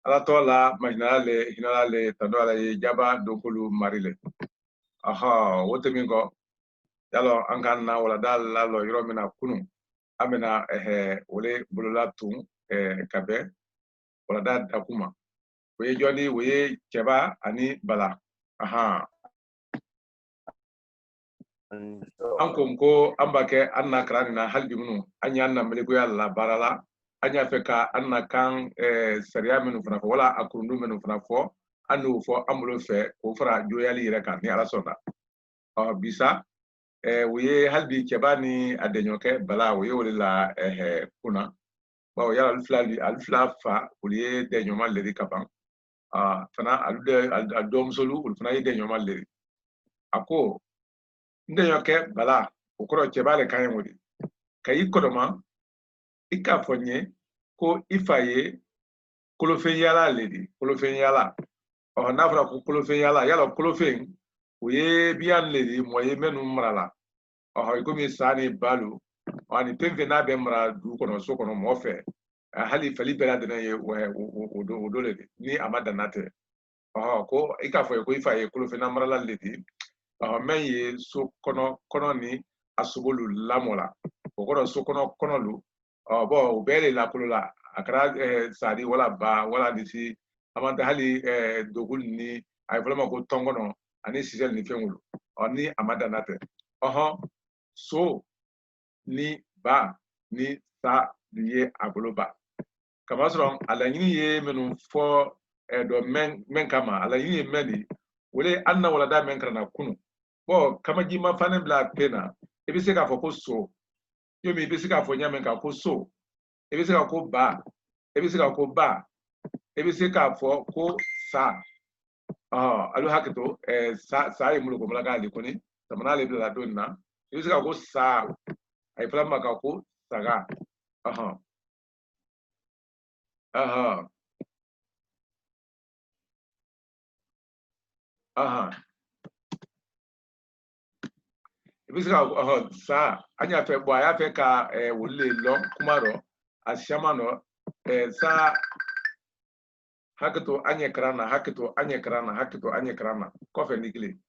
ala tola majnale hinale tandola jaba dokulu marile aha wote mingo yalo angan na wala dal lalo yoro mina kunu amena wole bulula tun kabe wala da dakuma we joni we keba ani bala aha anko ko ambake anna krani na halbi munu anya anna meligo yalla barala anya feka anna kan sariya menu fana fo wala akundu menu fana fo anu fo amulo fe ko fara joyali yere kan ni ala sonda bisa wuye halbi kebani adenyoke bala wuye wala kuna ba yala alfla fa wuye denyoma leri kaban fana aldom solu ul fana denyoma leri ako ndenyoke bala okoro kebale kayen wudi kayi kodoma ika fonye ko ifaye kolofen yala ledi kolofen yala na fara ko kolofen yala kolofen wuye biyan ledi moye menu marala ikomi sani balu ani pemfe na be mara du kono so kono mo fe hali fali bela de ye o do le ni amada nate ko ikafo ko ifa ye kolofen na marala ledi men ye so kono ni asubulu lamola o kono so kono lu bo o bele la kolola akara sadi wala ba wala disi amanta hali dogul ni ay vraiment ko tongono ani sisel ni fengulu ni amada nate so ni ba ni sa ye agoloba kamasron alayini ye menu fo do men kama alayini ye meni wole anna wala da men kana kunu bo kama ji ma fanen bla pena e bi se ka fo ko so yo mi bi se ka fo nya men ka ko so e bi se ka ko ba e bi se ka ko ba e bi se ka fo ko sa alu hakito sa ye mulo ko mala ga li koni tamana le bla donna e bi se ka ko sa ay fala maka ko saga ibisika sa anya fe bo aya fe ka wolle lo kumaro ashamano sa hakito anye krana kofe nikli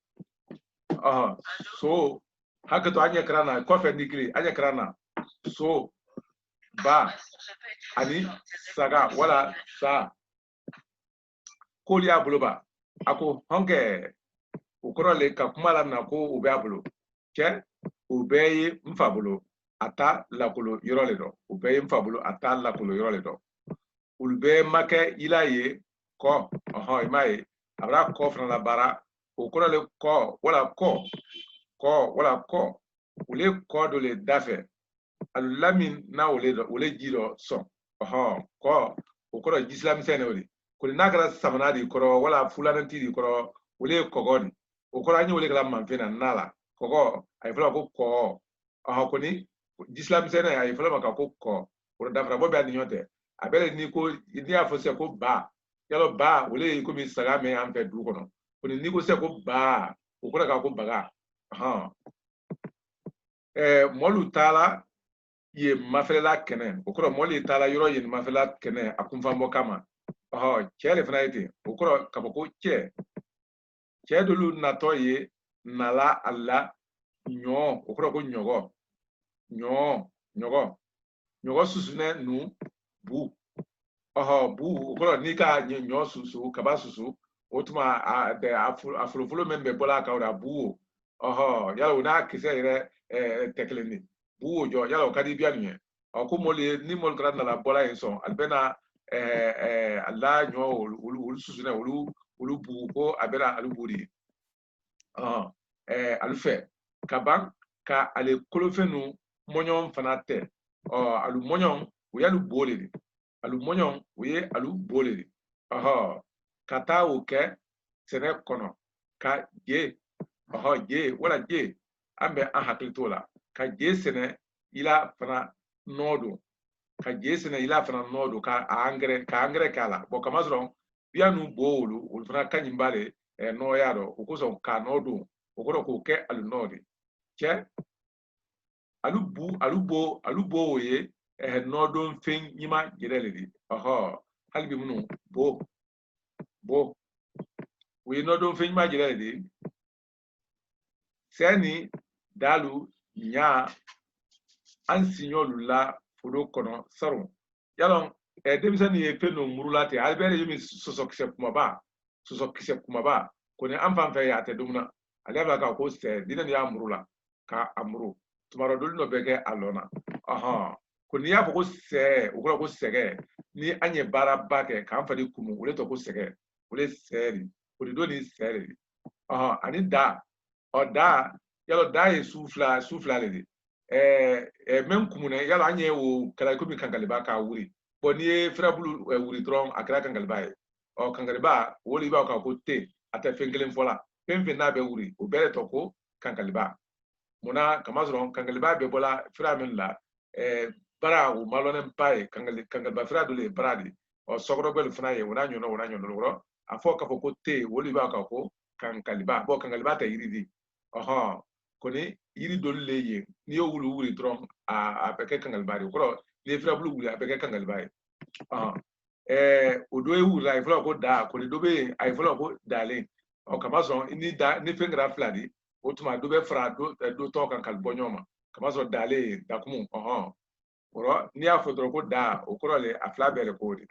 so hakito anye krana kofe nikli anye krana so ba ani saga wala sa kolia buloba ako honge ukorole ka kumala na ko ube abulo ke ube mfabulo ata lakulo yorole do ube mfabulo ata lakulo yorole do ulbe make ilaye ko imaye abra ko fana la bara ukorole ko wala ko ule ko do le dafe alulamin na ule jiro so ko ukoro jislam sene wali kuli nagara samana di koro wala fulananti di koro ule kogoni ukoro anyi ule kala manfena nala kogo ay fala ko koni jislam sene ay fala maka ko dafra bo be ani nyote abele ni ko ni afo se ko ba yalo ba ule ko mi saga me am fe du kono koni ni ko se ko ba ukoro ka ko baga molu tala ye mafela kene ukoro moli tala yoro ye mafela kene akumfambo kama chele fana yete ukoro kaboko che dulu nato ye nala alla nyo ukoro ko nyogo susune nu bu bu ukoro nika nyo susu kaba susu otuma de afulufulo membe bola ka ora bu yalo na kise ire tekleni bu jo yalo kadi bianye ko moli ni mol gran na la bola enso albena alla nyo ulu susune ulu bu ko abera aluburi alufe kaban ka ale kolofenu monyon fanate alu monyon we alu boleli alu monyon we alu boleli kata oke sene kono ka je wala je ambe an hakiltola ka je sene ila fana nodo ka angre kala bo kamazron bianu bolu ul fana kanyimbale no yaro ukuso ka nodo ukoro ko ke alu nodi che alubo ye nodo fen yima jereledi halbi munu bo we no don fin majire de seni dalu nya an signolu la fudo kono saron yalon demisani e peno murulate albere yumi soso kise kumaba kone amfan fe ya te dumna aleba ka ko se dinan ya murula ka amuru tumaro dol no bege alona aha kone ya ko se ukura ko sege ni anye bara bake ka amfadi kumu ule to ko sege ule seri ule do ni seri aha ani da o da yalo da e sufla le même kumuna yalo anye wo kala ko mi kankaliba ka wuri boni frabulu wuri tron akra kankaliba o kankaliba woli ba ka ko te ata fengelen fola pemfe na be wuri o bere to ko kankaliba muna kamazron kankaliba be bola framin la bara o malonen pai kankaliba fradu le bradi o sogro bel fna ye wona nyono woro afo ka ko te woli ba ka ko kankaliba bo kankaliba ta yiridi aha koni yiri dol leye ni yo wuri tron a peke kangalbari ko le frabulu wuri a peke kangalbari odo e wuri ay flo ko da ko do be ay flo ko dale o kamaso ni da ni fengra fladi o tuma do be fra do to kan kalbonyoma kamaso dale da kumu oro ni a fotoro ko da o ko le afla bele ko de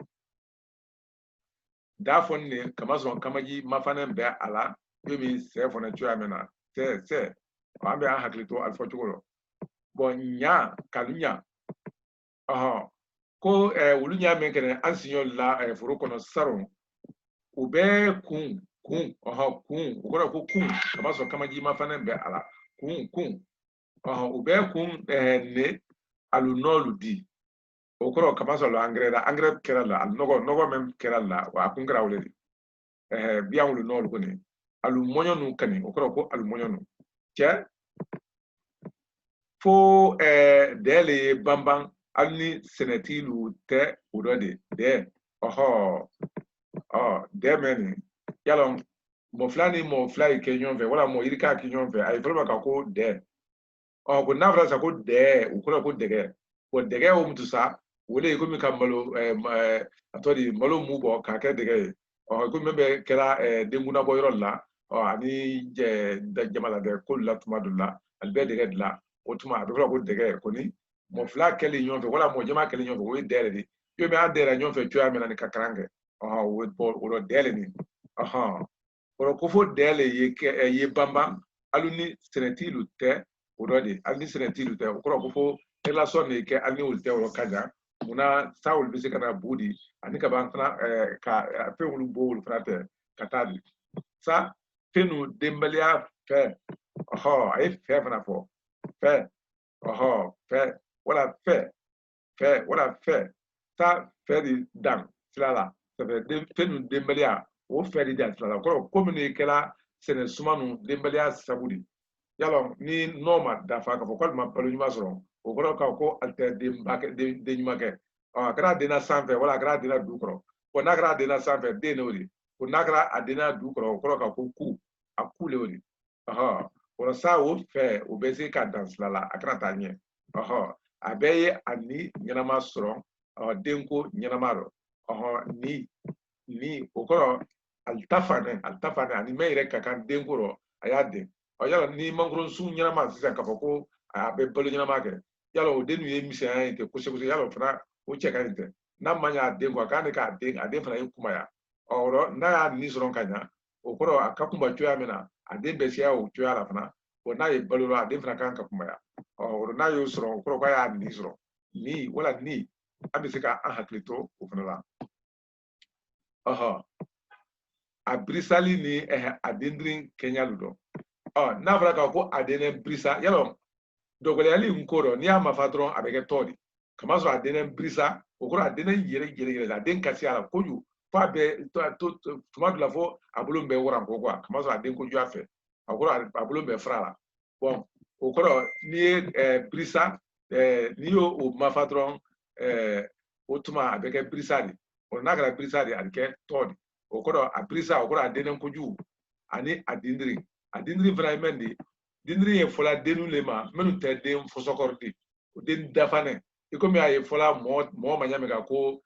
da fon ne kamaso kamaji mafanen be ala yomi se fona tuya mena se ambe a haklito alfo chukolo bon nya kalunya ko wulunya menkene ansinyo la furu kono saron ube kun ukora ko kun kama so kama ji mafana be ala kun ube kun ne alunolu di ukora kama so lo angre kera la nogo mem kera la wa kun kera wole biya wulu nolu ko ne alu monyo nu kane ukora ko alu monyo nu che fo dele bambang alni senetilu te udode de de meni yalon mo flai kenyon ve wala mo irika kenyon ve ay problema ka ko de ko nafra sa ko de ukura ko dege o mutusa wole ko mi kamalo atodi malo mubo ka ke dege ko membe kala denguna boyro la ani je jamala de kullu tumadulla albe dege la otuma abefra ko dege ko ni mo fla kele nyonfe wala mo jama kele nyonfe wo dere di yo me adere nyonfe tuya mena ni kakrange wo bol wo dele ni wo ko fo dele ye bamba aluni senetilu te urodi aluni senetilu te ko fo relation ne ke aluni ulte wo kaja muna saul bisi kana budi ani ka ban fana ka pe wulu bol frate katadi sa tenu dembalia fe ay fe fana fo fe fe wala fe ta fe di dan silala ça fait fenu dembalia o fe di dan silala ko commune kala sene sumanu dembalia sabudi yalo ni normal da fa ka ko ma palo nyuma soro o ko alter de nyuma ke kra de na sanfe wala kra de na du kro ko na kra de na sanfe de no ri ko na kra adena du kro ko ku akule ori ko sa o fe o bezi ka dan silala akra tanye abeye ani nyanama soro denko nyanamaro ni okoro altafane ani meire kakan denko ro ayade yala ni mangron su nyanama sisa kafoko abe bolo nyanama ke yala o denu ye mise te kose yala fana o cheka inte na manya denko kan ka ade fana kumaya oro na ni soro kanya okoro akakumba choya mena ade besia o choya la fana o na ye bolo ade fana kan ka kumaya oro na yo soro ko ya ni soro ni wala ni abisika ahaklito ofnala a brisali ni adendrin Kenya ludo na fara ka ko adenen brisa yalo dogole ali nkoro ni ama fatron abeke todi kama so adenen brisa okoro adenen yere la den kasi ala koju fa be to tomadu la fo abulum be wora ko kwa kama so aden koju afe okoro abulum be frala bon okoro ni brisa ni yo o mafatron otuma abeke brisadi ona kala brisadi alke todi okoro a brisa okoro adenen koju ani adindri vraiment dindri ye fola denu lema menu te den fosokordi o den dafane ikomi aye fola mo manyame ka ko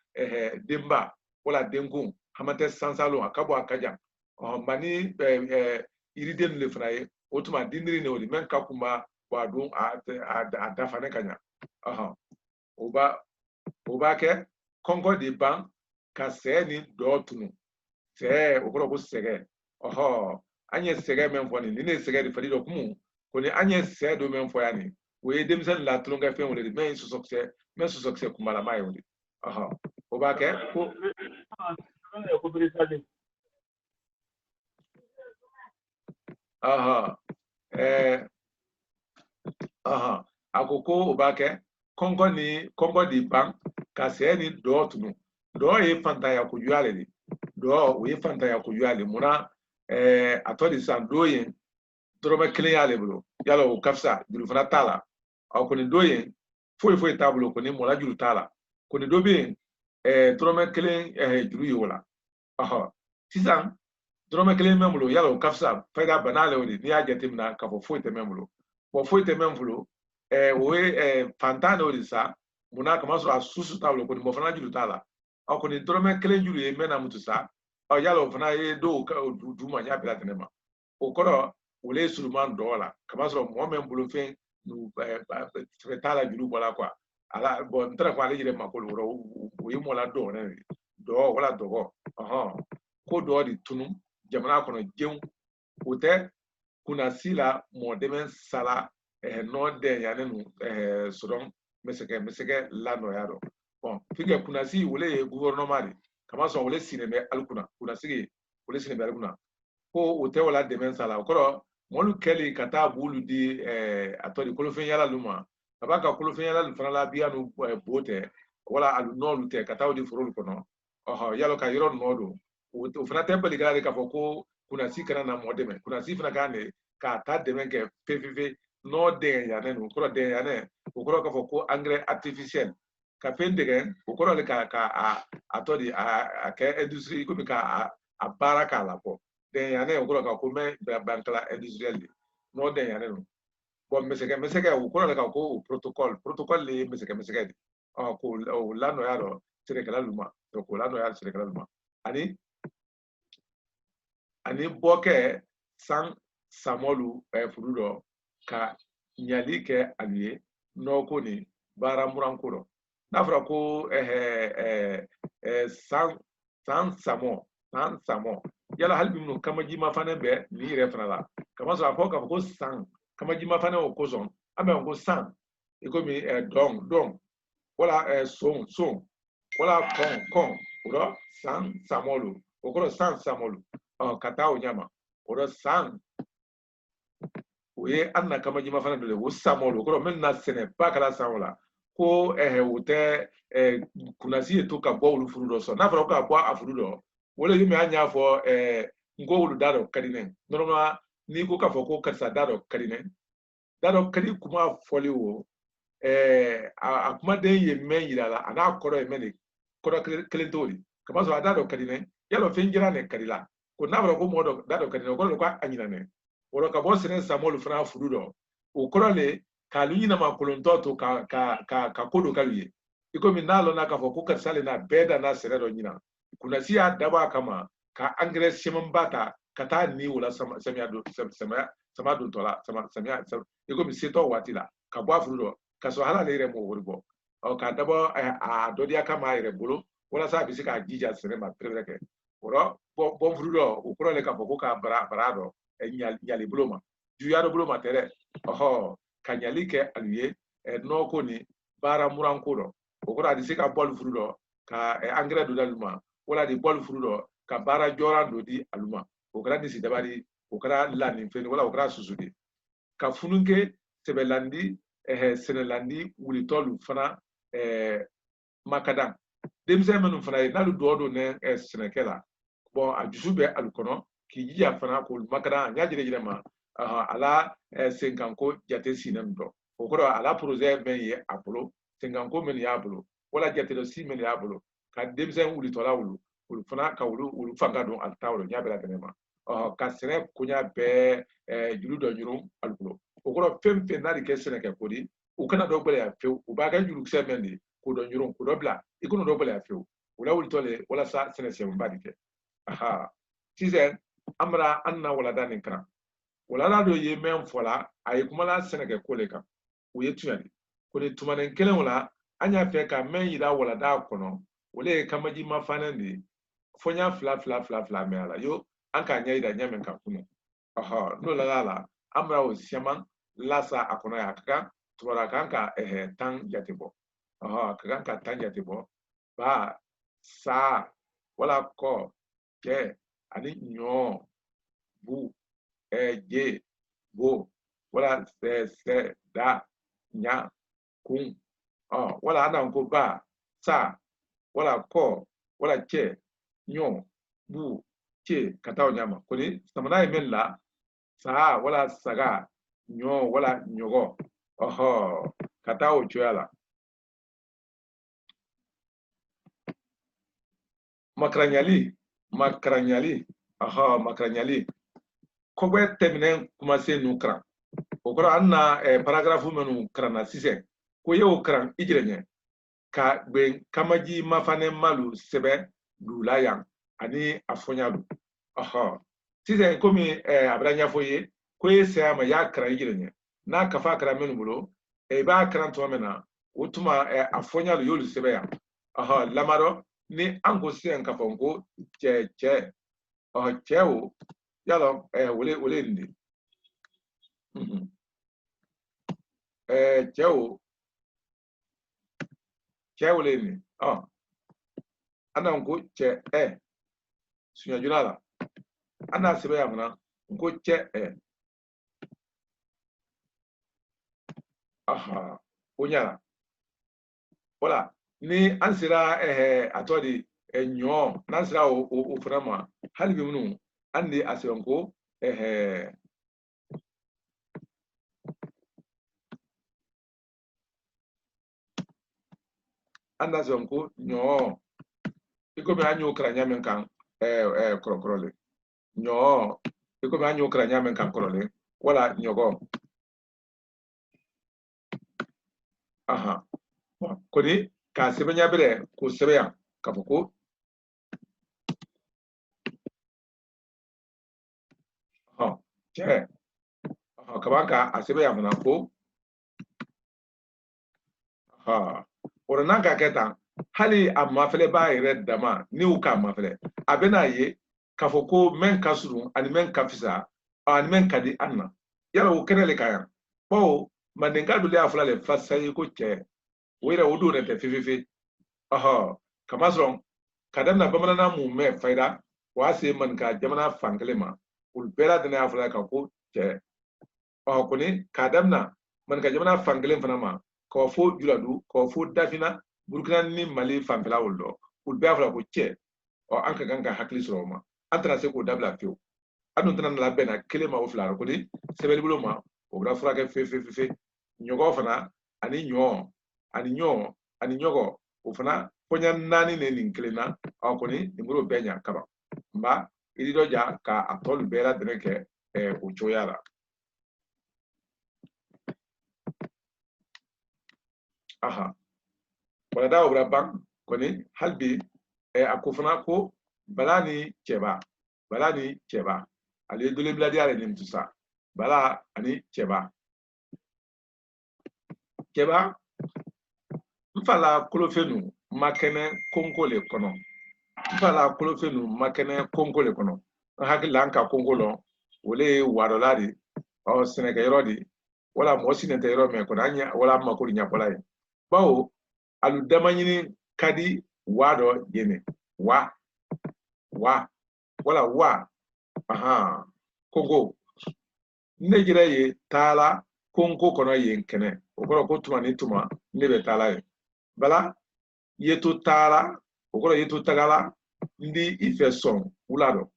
demba wala dengun hamate sansalo akabo akaja mani iriden le fana ye o tuma dindiri ne oli men kakuma wa don a dafa ne kanya o ba ke kongo de ban ka se ni do tunu se o ko sege anye sege men fo ni ne sege di fadi do kumu ko ni anye se do men fo yani o ye demisen la tulunga fe wole men su succès kuma la mai wole o ba ke ko akoko o ba ke kongo di ban ka se ni do tunu do ye fanta ya ko yuale ni do o ye fanta ya ko yuale muna atodi san do yen drome kelen yale bolo yala o kafsa juru fana tala ko ni do yen foi tablo ko ni mola juru tala ko ni do be drome kelen juru yola sisan drome kelen memlo yala o kafsa faida banale odi ni ajete mina ka fo foi te memlo bo foi te memlo fanta no sa muna kama so asusu tablo ko ni mo fana juru tala ko ni drome kelen juru ye mena mutu sa yala o fana ye do du ma nya bila tenema o koro wole suruman dola kama so mo men bulu fe nu tala juru bola kwa ala bon ntara kwa le jire makolo ro o yimo la do ne do wala do ko do di tunu jamana kono jeun ote kuna sila mo demen sala no de ya ne nu sodom meseke la no yaro bon fige kuna si wole gouvernement kama so wole sineme alkuna kuna sige wole sineme alkuna ko ote wala demen sala ko molu keli kata bulu di atodi kolofin yala luma abaka kolofin yala fana la biya no bote wala alu nolu te kata odi furul kono yalo ka yoro nodo o fana tembe ligara ka foko kuna si kana na modeme kuna si fana kane ka ta demen ke pvv no de ya ne no ko de ya ne o ko ka foko engrais artificiel ka pendege o ko le ka atodi a ke industrie ko ka a baraka la ko den yane o ka ko me bankala industriel no den yane no bon meseke o ko ka ko protocol le meseke di ko la no yaro sere kala luma to ko la no yaro sere kala luma ani boke san samolu furudo ka nyali ke aliye no ko ni bara muranko do na fra ko san samo yala halbi mun kama jima fane be ni refna la kama so afoka ko san kama jima fane o kozon abe ko san e ko mi don wala son wala kon oro san samolu okoro san samolu kata o nyama oro san oye anna kama jima fane do le wo samolu okoro men na sene pa kala samola ko wote kunasi eto ka bo ulu furu do so na fara ko a furu do wole yumi anya fo ngo ulu dado kadine normal ni ko ka fo ko karsa dado kadine dado kadi kuma foli wo akuma de ye men yirala ana koro ye men koro kelentori kama so dado kadine yalo fingira ne kadila ko na fara ko modo dado kadine ko anyina ne woro ka bo sene samolu fana furu do o koro le kalu na makolonto to ka kodo kaluye iko minalo na ka foko karsale na beda na serero nyina kuna siya daba kama ka engrais shemambata kata ni wala samia do tola samia iko mi seto watila ka bo afrudo ka so hala le mo woribo o ka dabo a dodia kama ire bolo wala sa bisika jija sere ma prebreke oro bon frudo o kuro le ka foko ka brado nyali bloma du yaro bloma tere kanyalike aliye no ko ni bara muranko do o ko adi se ka bol frudo ka engrais do daluma wala di bol frudo ka bara jora do di aluma o kala di sidabari o kala lani feni wala o kala susudi ka fununke sebelandi senelandi wuli tolu fana makadam demse menu fana na lu do ne senekela bon ajusube alukono ki jiya fana ko makadam nyajire ma ala senkanko jate sinem do okoro ala projet ben ye apolo senkanko men ya apolo wala jate do si men ya apolo ka demsen wuli tola wulu fana ka wulu fanga don altawlo nya bela tenema ka sene kunya be julu do nyuru alpolo okoro femfe na di kesene ke kodi o kana do gbele ya fe o ba ga julu se men di ko do nyuru ko do bla ikono do gbele ya fe wala wultole wala sa sene se mbadike aha sizen amra anna wala danin kran wala la do ye men fola ay kuma la sene ke kole kan o ye tuyali ko ni tumanen kelen wala anya fe ka men yida wala da kono wala kamaji mafanandi fonya fla me ala yo anka nya yida nya men kan kuno aha no la amra o siaman lasa akono ya kaka tubara kanka tan jatibo aha kanka tan jatibo ba sa wala ko ke ani nyo bu je bo wala se da nya kun wala ana ko ba sa wala ko wala ke nyo bu ke kataw nyama ko ni samana emella sa wala saga nyo wala nyogo oho kataw choyala makranyali aha makranyali ko gbe temine kuma se nu kran o koro anna paragraphe menu krana sise ko yew kran ijrenye ka gbe kamaji mafane malu sebe dulayan ani afonyalu aha sise komi abranya foye ko yese ama ya kran ijrenye na kafa kran menu bulo ba kran to mena utuma afonyalu yolu sebe ya aha lamaro ni ango sen kafongo che cheo yalo wole ndi cheo le ni ana ngo che sunya junala ana sebe ya mna ngo che aha onya wala ni ansira atodi nyo nansira o frama halbi munu andi asenko anda zonko nyo iko be anyo kranya men kan krokrole nyo iko be anyo kranya men kan krole wala nyogo aha koni ka sebenya bere ko sebeya kafuko che kabanka asebeya muna ko orana ka keta hali amafele ba ire dama ni uka amafele abena ye kafoko men kasuru ani men kafisa ani men kadi anna yala o kenele kayan bo mandenga dule afula le fasayi ko che wira wudu ne te fififi kamasron kadam na bamana mu me faida wase man ka jamana fanglema ul bela dana afula ka ko che koni kadam na man ka jamana fanglem fanama ko fo juladu ko fo dafina burkina ni mali fanfela woldo ul be afula ko che anka ganga hakli sroma antara se ko dabla fiu anu tan la bena kelema o flara ko di sebel buloma o bra fura ke fe nyogo fana ani nyogo o fana ponya nani ne ninklena ko ni ngoro benya kaba mba idi doja ka atol bela dreke o choyala aha wala da obra bang koni halbi akufana ko balani cheba ale dole bladi ale nim tusa bala ani cheba mfala kolofenu makene kongo le kono hakila nka kongo lo wole warolari o seneke yorodi wala mo sinete yoro me kono anya wala makuri nyapola bawo alu damanyini kadi wado yene wa wala wa kongo nejira ye tala kongo kono ye nkene okoro ko tuma ni tuma nebe tala ye bala yeto tala okoro yeto tagala ndi ife son ulado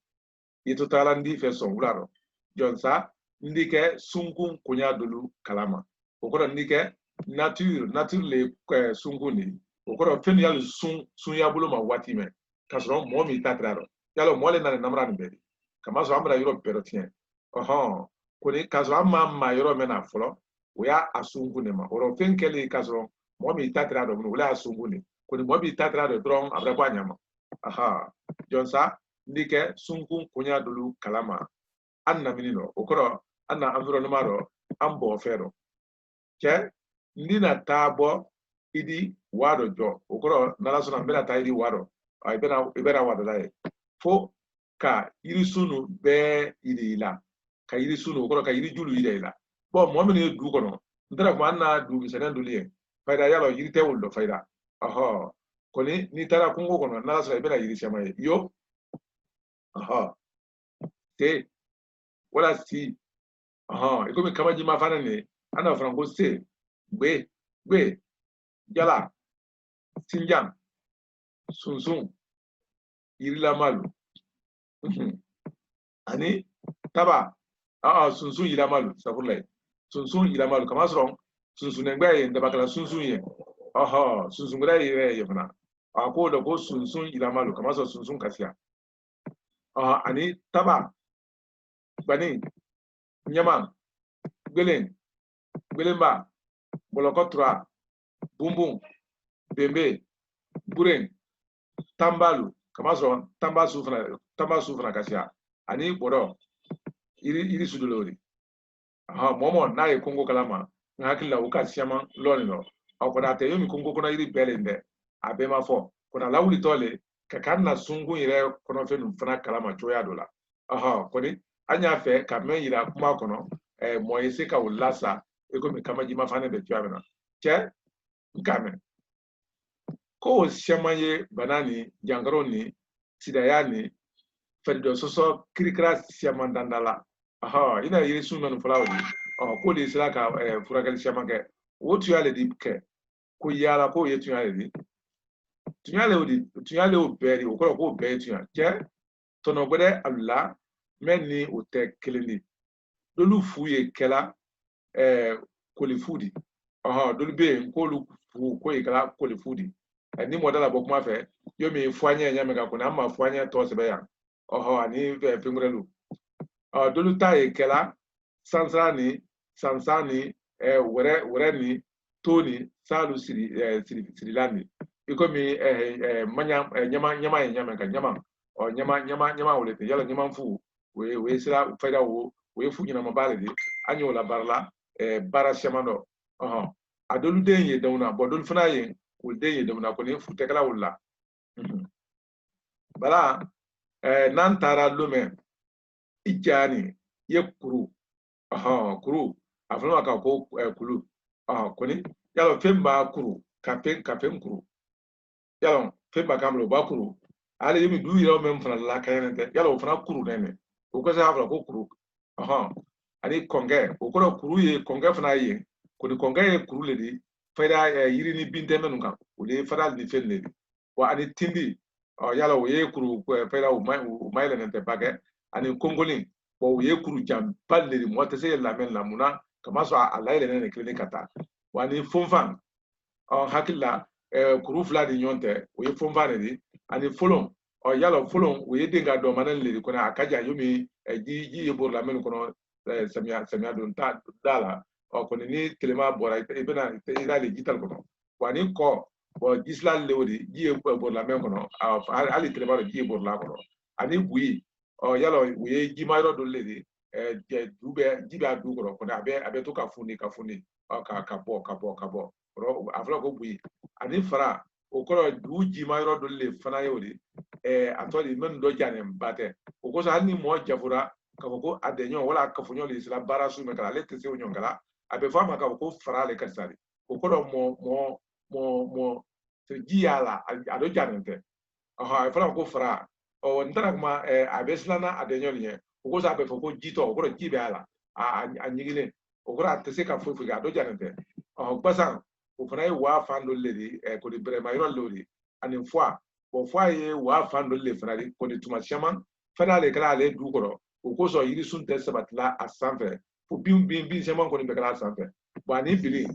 yeto tala ndi ife son ulado jonsa ndike sunkun kunya dulu kalama okoro ndike nature le sunkuni okoro fen yal sun ya bulu ma wati me kasro mo mi tatraro yalo mo le na namra ni bedi kama so amra yoro perotien koni kasro amma ma yoro mena folo oya asunkuni ma oro fen kele kasro mo mi tatraro no wala asunkuni koni mobi tatra de dron abra kwa nyama aha jonsa ndike sunkun kunya dulu kalama anna minino okoro anna environnement ro ambo fero ke ndina tabo idi wado jo okoro nala sona mbela ta idi wado ibera wado dai fo ka yiri sunu be idi la ka yiri sunu okoro ka yiri julu ide la bo mo mene du kono ndara ko anna du bisenen dulie fayda yalo yiri te wuldo fayda aha koni ni tara kungo kono nala sona ibera yiri chama yo aha te wala si aha iko mi kamaji mafana ne ana franco se gbe jala sinjam sunsun yirila malu ani taba sunsun yirila malu safurlay sunsun yirila malu kama sron sunsun ngbe ye ndabakala sunsun ye aha sunsun gura ye fana ako da ko sunsun yirila malu kama so sunsun kasiya ani taba bani nyama gbelemba bolokotra bumbum bembe buren tambalu kama so tamba sufra kasia ani bodo iri sudulori momo na ye kongo kalama ngakila ukasiama lonino akoda te yomi kongo kona iri belende abema fo kona lawuli tole kakanna sungu ire kono fenu fana kalama choya dola koni anya fe kamen ira kuma kono moyese ka ulasa ekomi kama jima fane be tuamena che nkame ko shamaye banani jangaroni sidayani fedido soso krikra siamandandala ina yiri sunmanu flawdi ko de sira ka furagal shamange wotu yale di ke ko yala ko yetu yale di tunyale o beri o ko be tunya je tono gbede Allah menni o te keleni dolu fuye kela kolifudi dolu be ko lu fu ko ikala kolifudi ni modala bokuma fe yomi fuanye nyame ka kuna ma fuanye to sebe ya ani fingurelu dolu taye kela sansani were ni toni salu sirilani ikomi manya nyama ka nyama wolete yala nyama fu we sira fayda wo we fu nyina mabale di anyo la barla bara shamando adolu denye dawna bodol fana yen wol denye dawna ko ne fu tekala wala bala nan tara lume ijani ye kuru kuru afuna ka ko kulu koni yalo femba kuru kapen kuru yalo femba kamlo ba kuru ale yemi du yiro mem fana la kayente yalo fana kuru nene o ko sa afra ko kuru ani konge o ko kuru ye konge fana ye koni konge ye kuru le di fayda yiri ni binte menu kan o le fara di fen le di wa ani tindi yalo ye kuru fayda o mayle nente bage ani kongolin bo ye kuru jam balle mo tese la men la muna kama so alayle nene klini kata wani fonfan hakilla kuru fla di nyonte o ye fonfan di ani folon yalo folon o ye denga do manan le ko na akaja yomi ji ye bor la men kono samia don ta dala ko ni telema bora ibena ila le digital kono wani ko bo isla lewdi ji ye bor la men kono ali telema ji ye bor la kono ani bui yalo we jimayro do ledi dube jiba du ko ko abe to kafuni ka bo afra ko bui ani fara o ko du jimayro do le fana yodi atoli men do jane mbate o ko sa ni mo jafura ka ko adenyo wala ka funyo le isla barasu me kala lete se onyo ngala abe fama ka ko fara le kasari o ko mo se jiala ado jane te fara ko fara ndara kuma abeslana adenyo nye uko sa be foko jito uko jibe ala anyigine uko atese ka fufu ga do janete gbasa ufana wa fando ledi ko di brema yoro lodi ani fois bo fois ye wa fando le frari ko di tuma chaman fana le kala le du ko uko so yiri sun te sabatla asanfe fu bin chaman ko ni be kala asanfe bo ani bili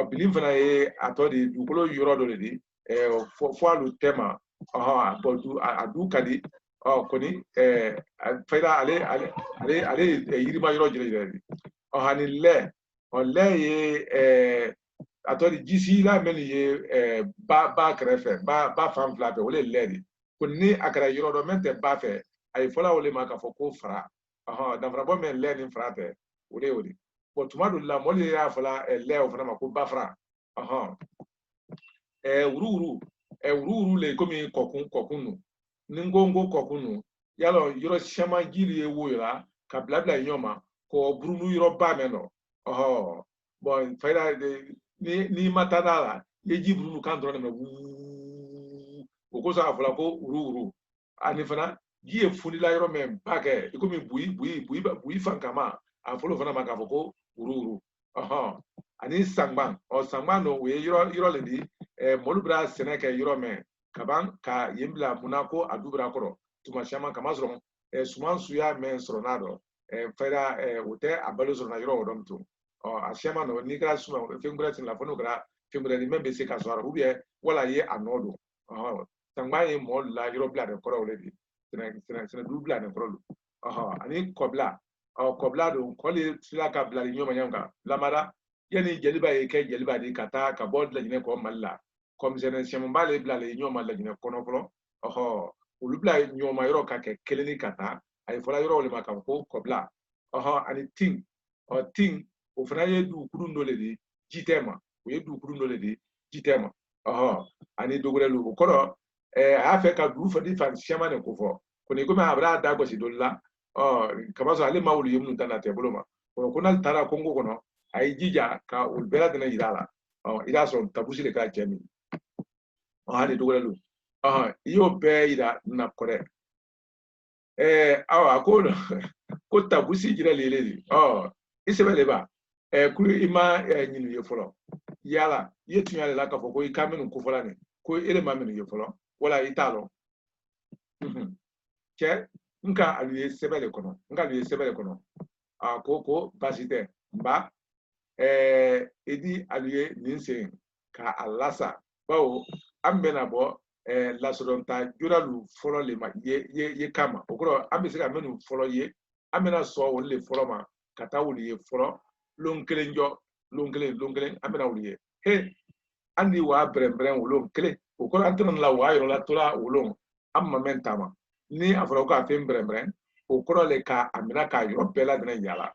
bili fana ye atodi du ko yoro do ledi fois le tema bodu adu kadi koni fayda ale yirima yoro jire hani le ye atɔdi jisi la mɛni ye ba kɛrɛfɛ ba fan fila fɛ o le lɛ de ko ni a kɛra yɔrɔ dɔ mɛn tɛ ba fɛ a ye fɔla o le ma k'a fɔ ko fara danfarabɔ mɛn lɛ ni fara fɛ o de y'o de bon tuma dɔ la mɔli y'a fɔla lɛ o fana ma ko ba fara wuru le komi kɔkun nu ni n ko kɔkun nu yalɔ yɔrɔ siaman jiri ye wo la ka bila ɲɔgɔn ma k'o burunu yɔrɔ ba mɛn nɔ bon fayida ni ma taa n'a la i ye ji burunu kan dɔrɔn de mɛn wuu o kosɔn a fɔla ko wuru ani fana ji ye funila yɔrɔ mɛn ba kɛ i komi buyi fan kama a fɔlɔ fana ma k'a fɔ ko wuru ani sangban sangban no o ye yɔrɔ le di mɔlu bɛna sɛnɛ kɛ yɔrɔ mɛn kaban ka yen bila munna ko a du bɛna kɔrɔ tuma caman kama sɔrɔ suman suya mɛn sɔrɔ n'a dɔn fayida o tɛ a balo sɔrɔ na yɔrɔ o dɔn to a siama no n'i kɛra suma fɛn wɛrɛ tin la fo n'o kɛra fɛn wɛrɛ ni min bɛ se ka sɔrɔ ou bien wala ye a nɔ don sangban ye mɔlu la yɔrɔ bila de kɔrɔ o le di sɛnɛ du bila de kɔrɔ don ani kɔbila kɔbila don kɔli sila ka bila ɲɔgɔn ɲɔgɔn kan lamara yanni jeliba ye kɛ jeliba de ka taa ka bɔ laginɛ kɔ mali la kɔmisɛnɛ sɛmun b'ale bila ɲɔgɔn ma laginɛ kɔnɔ fɔlɔ olu bila ɲɔgɔn ma yɔrɔ ka kɛ kelen ni ka taa a ye fɔla yɔrɔ le ma k'a fɔ ko kɔbila ani tin tin o fana ye dugukuru dɔ le di ji tɛ ma o ye dugukuru dɔ le di ji tɛ ma ani dogorɛlu o kɔrɔ a y'a fɛ ka du fadi fan siaman de ko fɔ ko ni komi a bɛna da gosi dɔ la kama sɔrɔ ale ma wuli ye minnu ta na tɛ bolo ma ko n'ale taara kongo kɔnɔ a ye jija ka olu bɛɛ lajɛlen yira a la i y'a sɔrɔ tabusi de k'a cɛ min ani dogorɛlu i y'o bɛɛ yira na kɔrɛ awa ko tabusi jira lele di i sɛbɛn de b'a ko i ma ɲinu ye fɔlɔ yala i ye tunya de la k'a fɔ ko i ka minnu kofɔla nin ko e de ma minnu ye fɔlɔ wala i t'a dɔn cɛ n ka alu ye sɛbɛn de kɔnɔ ko baasi tɛ nba i di alu ye nin sen ka a lasa bawo an bɛna bɔ lasɔrɔta joralu fɔlɔ le ma ye kama o kɔrɔ an bɛ se ka minnu fɔlɔ ye an bɛna sɔn olu le fɔlɔ ma ka taa olu ye fɔlɔ lon kelen an bɛna olu ye an ni waa bɛrɛnbɛrɛn wolon kelen o kɔrɔ an tɛna la waa yɔrɔ la tora wolon an ma mɛn taama ni a fɔra ko a fɛn bɛrɛnbɛrɛn o kɔrɔ le ka a minɛ k'a yɔrɔ bɛɛ lajɛlen yaala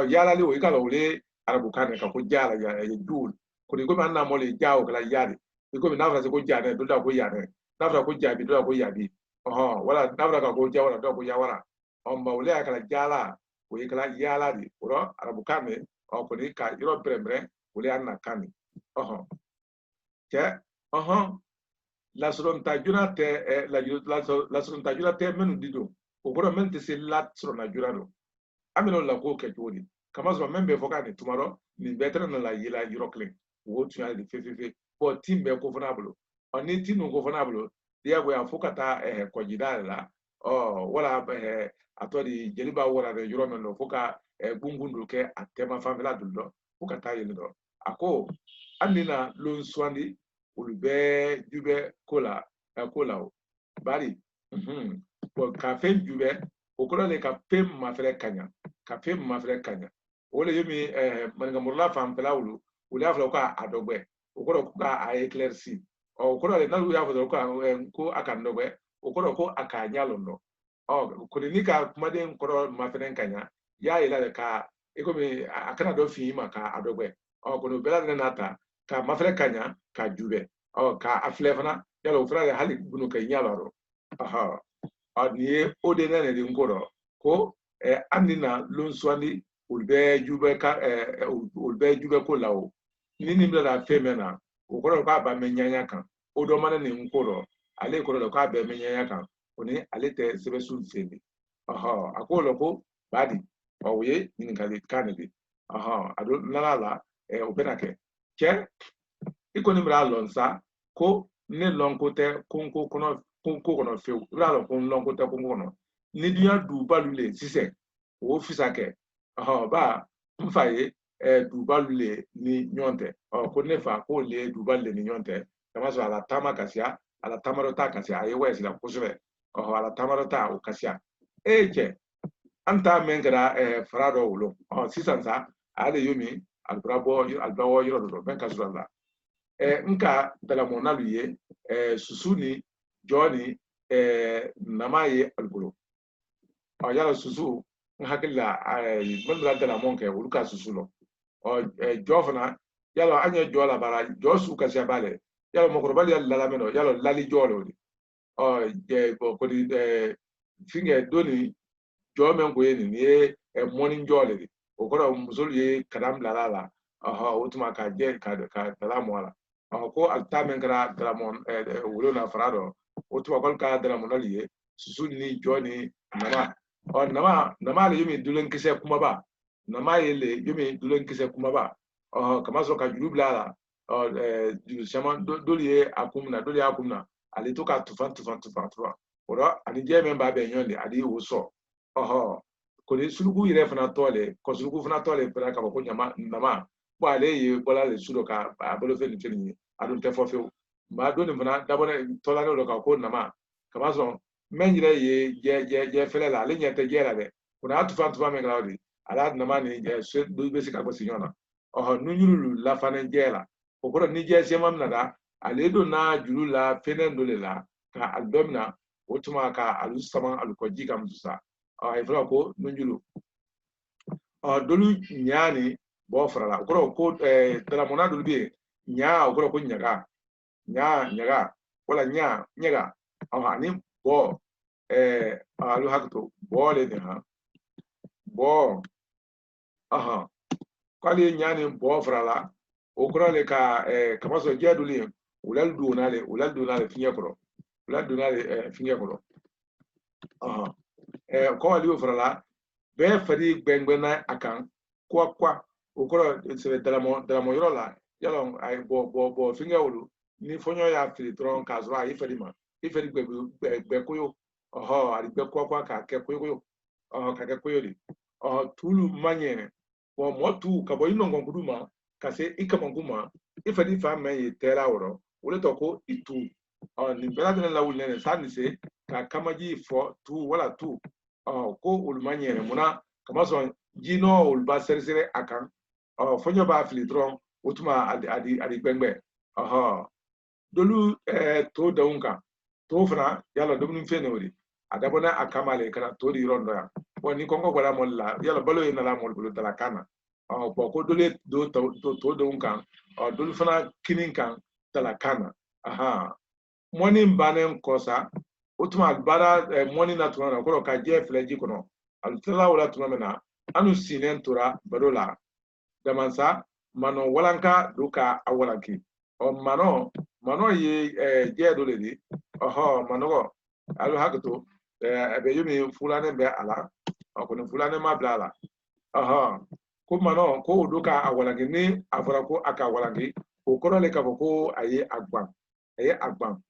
yaalali o i ka la o ye arabukan de ka ko jaala ye duul ko ni komi an n'a mɔli jaa o kɛla yaali i komi n'a fɔra se ko jaanɛ dɔ da ko yaanɛ n'a fɔra ko jaabi dɔ da ko yaabi wala n'a fɔra ka ko jawara dɔ ko yawara ma o le y'a kɛla jaala o ye kɛla yaala de o rɔ arabukan de ko ni ka yɔrɔ bɛrɛnbɛrɛn o le y'a na kan de cɛ lasɔrɔta joona tɛ lasɔrɔta joona tɛ minnu di don o kɔrɔ min tɛ se lasɔrɔna joona don an bɛna o la k'o kɛ cogo di kama sɔrɔ min bɛ fɔ k'a nin tuma dɔ nin bɛɛ tɛna la yela yɔrɔ kelen o tun y'a de fefe tin bɛɛ ko fana a bolo ni tin dun ko fana a bolo diyagoya fo ka taa kɔjida yɛrɛ la wala a tɔ di jeli b'a wara de yɔrɔ min don fo ka gungun dɔ kɛ a tɛma fanfɛla dɔ dɔn fo ka taa yɛlɛ dɔn a ko an bɛna lon suwandi olu bɛɛ jubɛ ko la o bari ka fɛn jubɛ o kɔrɔ de ka fɛn mafɛrɛ ka ɲa o le ye min maninkamurula fanfɛla olu y'a fɔ k'a dɔgbɛ o kɔrɔ ko k'a éclairci o kɔrɔ de n'olu y'a fɔ ko a ka dɔgbɛ o kɔrɔ ko a k'a ɲa lɔn dɔn kɔni ni ka kumaden kɔrɔ mafɛrɛ ka ɲa y'a yira de ka i komi a kana dɔ fin ma k'a dɔgbɛ kɔni o bɛɛ lajɛlen n'a ta ka mafɛrɛ ka ɲa ka jubɛ k'a filɛ fana yala o fana de hali bunu ka ɲa la rɔ nin ye o de ne de ko rɔ ko an bɛna lon suwandi olu bɛɛ jubɛ ko la o ni nin bila fɛn mɛn na o kɔrɔ k'a ba mɛn ɲanya kan o dɔ mana nin ko rɔ ale kɔrɔ k'a bɛɛ mɛn ɲanya kan o ni ale tɛ sɛbɛnsu sen de a ko o la ko badi o ye ɲininkali kan de ye a don nana la o bɛna kɛ cɛ i kɔni b'a lɔn sa ko ne lɔnko tɛ konko kɔnɔ fewu i b'a lɔn ko n lɔnko tɛ konko kɔnɔ ni dunya dubalu le sisan o fisa kɛ ba n fa ye dubalu le ni ɲɔgɔn tɛ ko ne fa k'o le dubalu le ni ɲɔgɔn tɛ kama sɔrɔ a la taama kasiya a la taama dɔ ta kasiya a ye wayasi la kosɛbɛ a la taama dɔ ta o kasiya cɛ an t'a mɛn kɛra fara dɔ wolo sisan sa ale ye min albrawo yoro do ben kasula nka dalamo na luye susuni joni namaye albulo yala susu hakilla mandra dalamo ke uluka susulo jofna yala anya jola bara josu ka sebale yala mokorobali yala la meno yala lali jolo di ko di finge doni jomen ko yeni ni morning jole di o ko musul ye kadam la utuma ka je ka dalamo ala ko altamen kara dalamon wulo na farado utuma kol ka dalamon aliye susu ni joni nama le yumi dulen kise kuma ba nama yele yumi dulen kise kuma ba kama so ka julu blala julu sama doliye akumna ali to ka tufan ora ani je memba be nyonde adi woso ko ni sulugu yire fana tole ko sulugu fana tole para ka ko nyama nama bo ale ye bola le sudo ka abolo fe ni tini adun te fofo ma do ni fana dabone tola no ka ko nama kama so menjire ye je fele la le nyete je la be kuna tufan me grawdi ala nama ni je do be sika ko sinyona nunyulu la fana je la ko ni je se mam nada ale do na julu la fenen do le la ka aldomna otuma ka alu sama alukoji kam dusa ifra ko nunyulu dolu nyani bo frala ko dala mona dolu bi nya ko nyaga wala nyaga ni bo alu hakto bo le de ha bo kwali nyani bo frala okoro le ka kamaso jeduli ulal dunale finya koro ko wali frala be fadi gbengbena akan kwa okoro se dalamo yoro la yalo ay bo finya wulu ni fonyo ya filtron kazwa ifedi gbe koyo ari gbe kwa ka ke koyo ka ke koyo di tulu manye bo motu ka bo ino ngonguduma kase ikamanguma ifedi fa me tera woro wole toko itu ni bela de la wulene sani se ka kamaji fo tu wala tu ko ulmanye muna kama so jino ulba sersere akan fonyo ba filtron utuma adi gbengbe dolu to daunka to fana yala dum fene wori adabona akamale kana to di rondo ya woni kongo gwala molla yala balo ina la mol bulu dala kana ko dole do to daunka dolu fana kinin kan dala kana moni banen kosa utuma bara moni na tuna ko ka je fleji kono altala wala tuna mena anu sinen tura badola damansa mano walanka duka awalanki mano ye je dole di mano alu hakto be yumi fulane be ala ko ni fulane ma blala ko mano ko duka awalanki ni afara ko aka awalanki ko kono le ka ko aye agban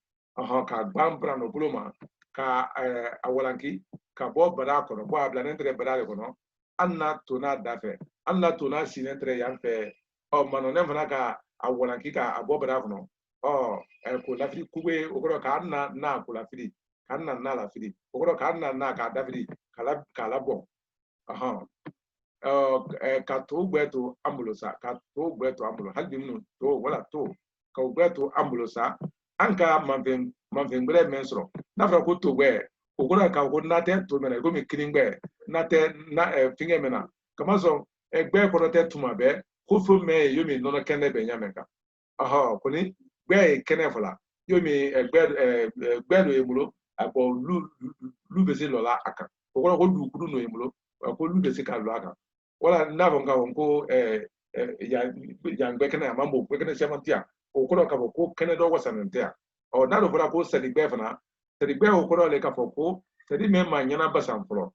ka agban brano buloma ka awalanki ka bo bara kono bo abla nentre bara kono anna tona dafe anna tona sinentre yanfe mano ne fana ka awalanki ka abo bara kono ko lafiri kube okoro ka anna na ko lafiri kanna na lafiri okoro ka anna na ka dafiri kala bo ka to gbeto ambulosa halbi minu to wala to ka gbeto ambulosa anka manfen gbere mensro na fra ko to gbe okoro ka ko nate to mena go mi kiningbe nate na finge mena kama so egbe ko nate tuma be ko fo me yomi no kene be nyameka kuni gbe kene fola yomi egbe do emulo agbo lu bese lola aka okoro ko du kudu no emulo ko lu bese ka lo aka wala ndavo nga ko ya ngbe kene amambo gbe kene semantia okoro ka ko kene do wasanentia na do fora ko sedi gbe fana sedi gbe okoro le ka ko sedi me ma nyana basanfro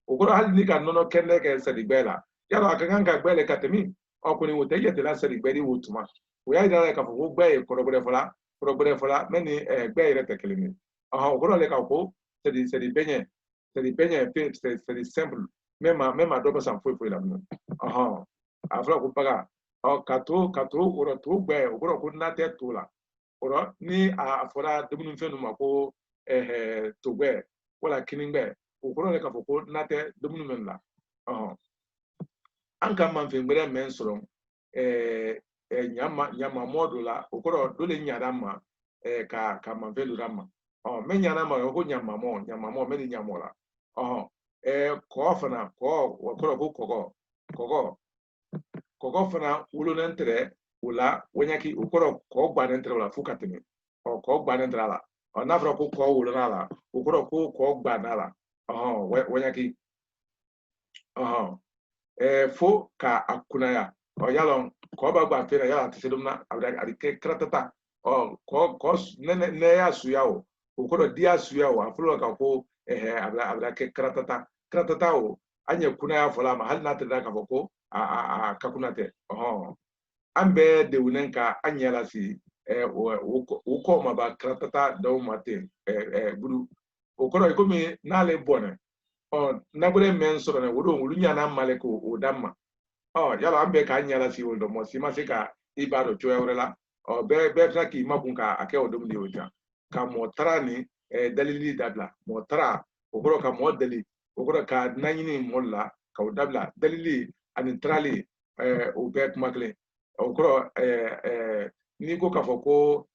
okoro hali ni ka nono kene ke sedi gbe la ya ba kan ka gbe le ka temi okuni wo teye te la sedi gbe di wotuma wo ya ida le ka ko gbe ko robere fola meni gbe ire te kelimi okoro le ka ko sedi benye sedi simple même do basan foi la no afra ko paga kato oro to gbe okoro ko na te to la oro ni afora debunu fenu mako to gbe wala kiningbe okoro le ka ko na te debunu men la an ka man fe gbere men soro nyama modo la okoro do le nyara ma ka man fe lura ma men nyara ma ko nyama mo men nyama la ko fana ko okoro ko kogo fana wulo nentre wala wonyaki okoro ko gba nentre wala fukatimi ko gba nentre la na fro ko wulo na la okoro ko gba na la wonyaki fo ka akunaya yalon ko ba gba fere yala tisedum na abda ke kratata ko ne ya suyawo okoro dia suyawo afulo ka ko abda ke kratata o anye kunaya fola ma hal na tada ka ko a kakunate ambe de unenka anyela si uko ma ba kratata daw mate buru okoro ikomi nale bone nabure men soro ne wodo wulu nyana maleko odamma yala ambe ka anyela si woldo mo si masika ibaro choyawrela be traki mabunka ake odum ni oja ka motara ni dalili dabla motara okoro ka modeli okoro ka nanyini molla ka dabla dalili ani trali o be kumakle okoro ni ko ka foko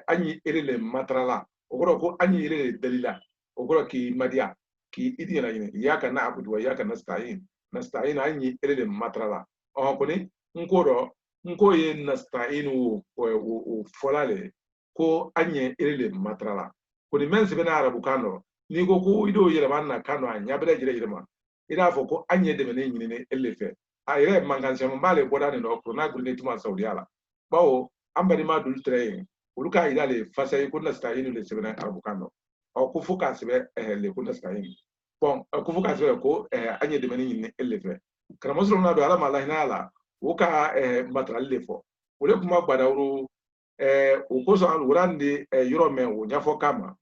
anyi erele matrala okoro ko anyi erele dalila okoro ki madia ki idi na yini yaka na abudu wa yaka nasta'in anyi erele matrala koni nko ye nasta'in o folale ko anyi erele matrala koni men sebe na arabu kano ni ko ido yele manna kano anya bele jire ma ida foko anyi de mene nyini ne elefe ayre manganse mbale boda ne no na gurne tuma saudi ala bawo ambani ma dul train uluka idale fasay ko nasta'in le sebe na arabu kano ko fuka sebe le ko nasta'in bon ko fuka sebe ko anyi de mene nyini elefe karamasro na do ala malahi na ala woka matral le fo wole kuma gbadawru ko so al wurande yoro men wo nyafo kama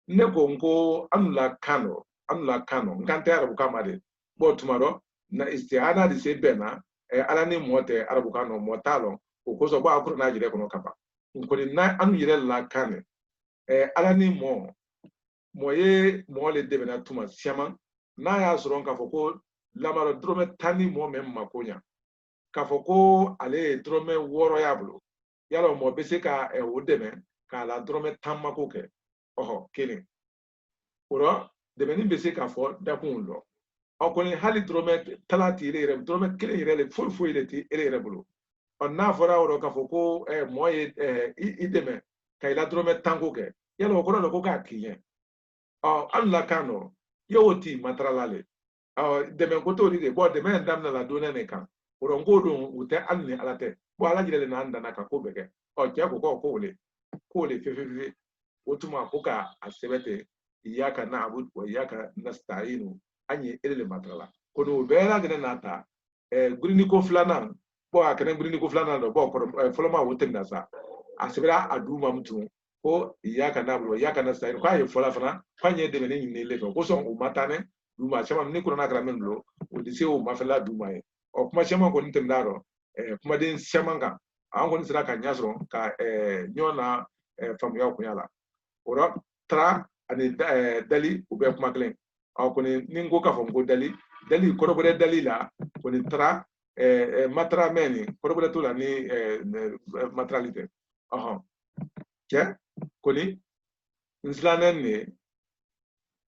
ne ko nko anula kano nkante arabu kama de bo tumaro na istihana di se bena ala ni mote arabu kano motalo ko so ba akuru na jire kono kapa nko ni na anu yire la kane ala ni moye le de bena tuma siama na ya soron ka foko lamaro drome tani mo men makonya ka foko ale drome woro yablo yalo mo bese ka odeme ka la drome tamma ko ke kini oro de beni bese ka fo da kun lo okoni hali drome talati ire drome kile ire le fo ile ti ire bulu na fora oro ka fo ko moye ideme ka ila drome tango ke yalo ko no ko ka kiyen alla kano yoti matralale deme ko to ri bo deme ndam na la dona ne kan oro ngodo ute anni alate bo ala jire na anda na ka ko beke ke ko wole fe otuma ko ka asebete iyaka na abud wa iyaka nasta'inu anyi elele matrala kono bela gene nata gurini ko flana bo akene gurini ko flana do bo ko foloma wotem na sa asebira aduma mtu ko iyaka na abud wa iyaka nasta'inu ko ayi fola fana fanye de ne nyine le ko so o matane duma chama ni ko na kra menlo o dise o mafela duma e kuma chama ko ntem daro kuma den chamanga an ko nisira ka nyasro ka nyona famu ya kunyala ora tra ani dali u be kuma kelen ko ni ngo ka fam ko dali ko bode dali la ko ni tra matra meni ko bode to la ni matralité ke ko ni nslanen ne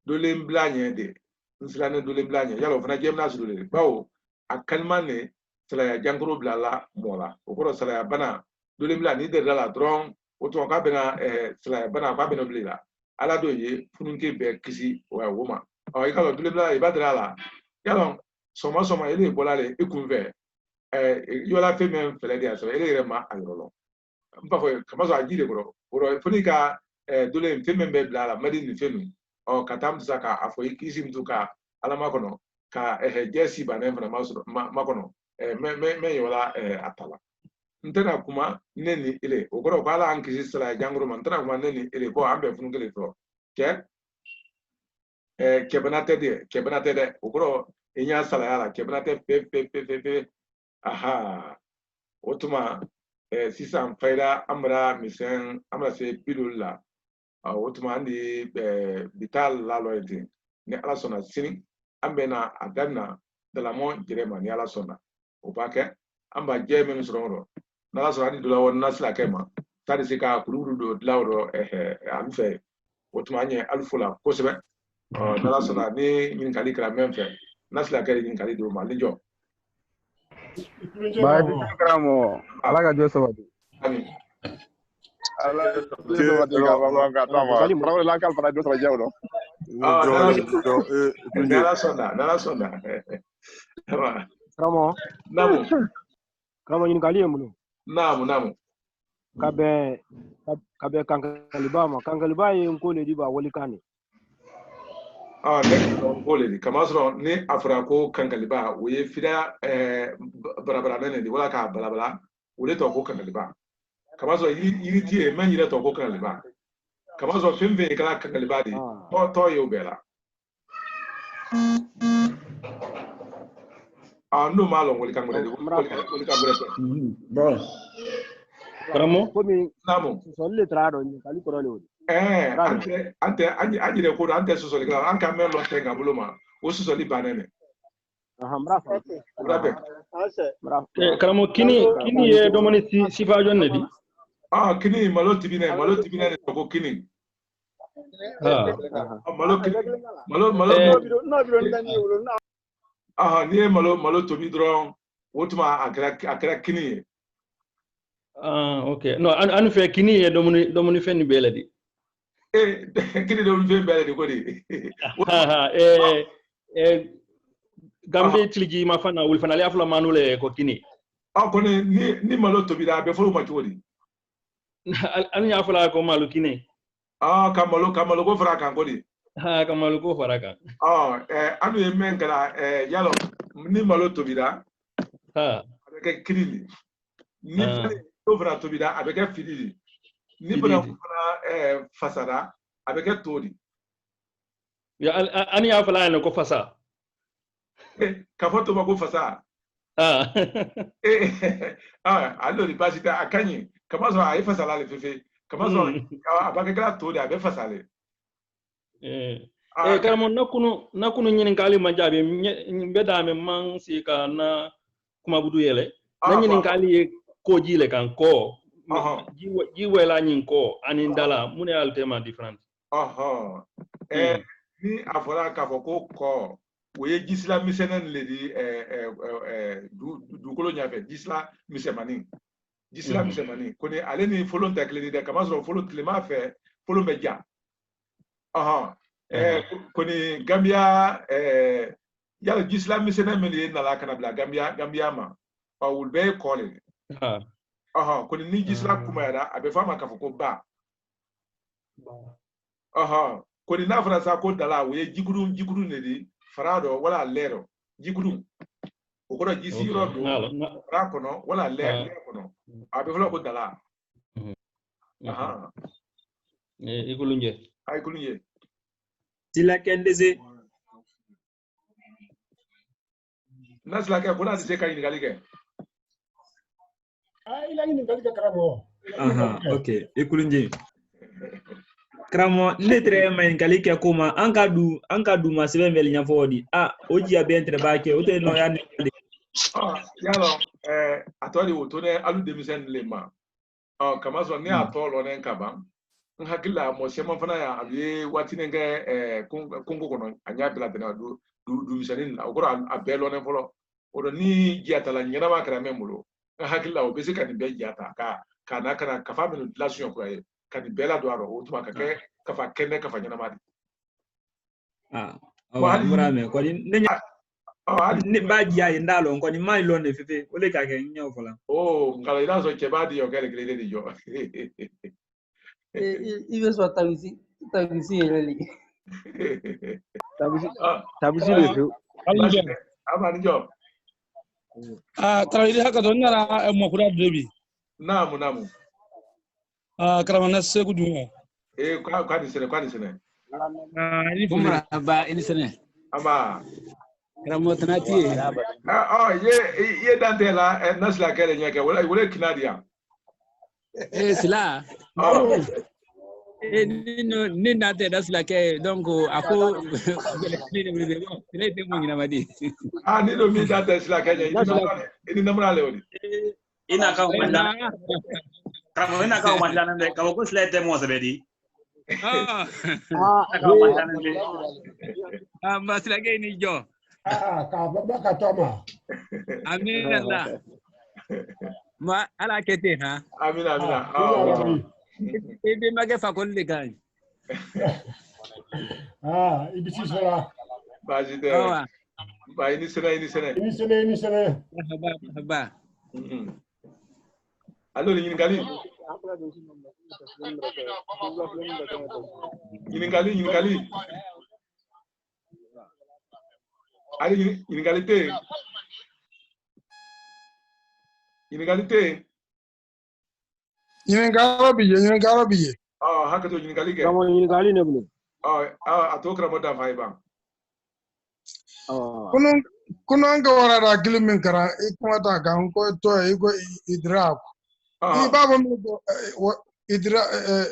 dole mblanye de nslanen dole mblanye yalo fana gemna su dole bawo akalma ne sala jangro blala mola ko sala bana dole mbla ni de la dron o to ka bena sala bana ka bena blila ala do ye fununke be kisi wa woma o ikalo dole mbla e badra la yalo soma ele bolale ekunve yola femen fele dia so ele rema ayolo mpa fo kamazo ajire bro funika dole femen be blala madi ni fenu o katam saka afo ikisi mtuka ala makono ka jesi banen fana makono me yola atala ntena kuma neni ile ogoro ko ala ankisi sala jangro man ntena kuma neni ile ko ambe funu gele to ke kebanate de ogoro enya sala yala kebanate pe aha otuma sisan faida amra misen amra se pilula otuma andi vital la loyalty ni ala sona sini ambe na adanna de la mon jerema ni ala sona o ba ke amba je men soro na so ani dula won nasla kema tadi sika kulu do lawro alfe otumanye alfula ko sebe na so na ni min kali kra memfe nasla kali ni kali do malijo ba di kramo ala ga jo sabati ani ala jo sabati ga ba ga tama pra la kal para do tra jawdo nala sonda kramo ni kali emulo namu kabe kankaliba ye nkole di ba wali kane ne nkole di kamasro ni afra ko kankaliba wo ye fida barabara ne di wala ka balabala wo le to ko kankaliba kamasro yiri tie man yire to ko kankaliba kamasro fembe kala kankaliba di to yo bela no malo wali kankole di wali kankole bon Kramo? Namo. Solle trado ni kali korole odi. Ante ko ante sosoli kala anka melo tenga buluma. O sosoli banene. Mrafa. Kramo kini ye domoni sifa jonne di. Kini malo tibine ko kini. Ni malo tobi dron wotuma akra kini. Okay. No, anu fe kini ye domoni fe ni beledi. Kini domoni fe beledi ko di. Gambe tiliji mafana wulfana le afla manule ko kini. Ko ni malo to bida be folo ma chodi. Anu ya afla ko malu kini. Kamalo ko fara kan ko di. Kamalo ko fara kan. Anu ye men kala yalo ni malo to bida. Avec kini. Ni over to bida avec fili ni bana fasada avec tori ya ani ya fala ne ko fasa ka foto ba ko fasa allo di pasita akanyi kama so ai fasala le fefe kama so abaka kala tori abe fasale karamo nakunu nyin kali majabe mbeda me man si ka na kuma budu yele na nyin kali ko jile kan ko jiwe la nyin ko anin dala mune altema different ni afora ka ko we gisla misenen le di du kolo nyafe gisla misemani ko ni ale ni folon takle de kama so folon tlema fe folon meja ko ni Gambia ya gisla misenen me na la kana bla Gambia ma will be calling ko ni gisla kuma yara abe fama ka ko ba ko ni na faransa ko dala we jiguru ne di farado wala lero jiguru o ko gisiro do ra kono wala lero kono abe fala ko dala ikulunje sila kendeze nasla ka kuna dise ka ni galige ila ni ngalika kramo okay ikulunje kramo netre ma ngalika kuma anka du masebe mel nyafodi oji abentre baake o te no ya ni yalo atoli wotone alu demisen lema kama so ni atolo ne nkaba nhakila mo sema fana ya abi watine nge kongo kono anya bila bena du misanin ogoro abelo ne folo odo ni giata la nyana ma kra memulo hakila o bese kan be giata kana kafa menu relation ko ay kan bela do aro o tuma ka ke kafa kenne kafa nyana ma murame ko ni baji ya ndalo ko ni mai londe fefe ole ka ke nyaw fola ngala ila so chebadi yo kale grede di yo ibe so tabisi eleli tabisi le tu abani jo trawidi haka don nara mo kura debi namu karamana segu duma kwa ni sene ni fumra ba ini sene ama karamo tanati ye dantela nasla kele nyake wala kinadia sila ni nate das la ke donc ako ni te mo ngina madi ni do mi date sila kenya ini namra le odi ina ka umandana kama ina ka umandana nde ka ko sila te mo sabedi masila ke ni jo ka baba ka toma amin Allah ma ala kete ha amina ibi mage fa kon le gan ibisi sala bajide ba ini sene haba allo ni ngali ali Yiningalo biye. Haka to yingali ke. Kamo yingali ne bulu. Atokra moda faiba. Kuno anga wara da gilimin kara ikuma ta kan ko to iko idrak. Baba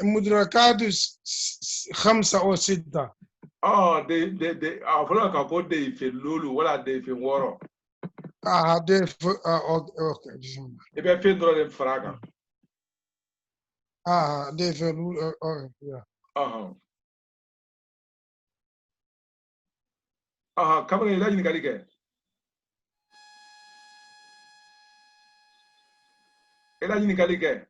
مدركات 5 أو 6. de afro ka ko de fe lulu wala de fe woro. De okay. E be fe ndro de fraga. De fe lulu yeah. Kamera ila yini kali ke. Ela yini kali ke.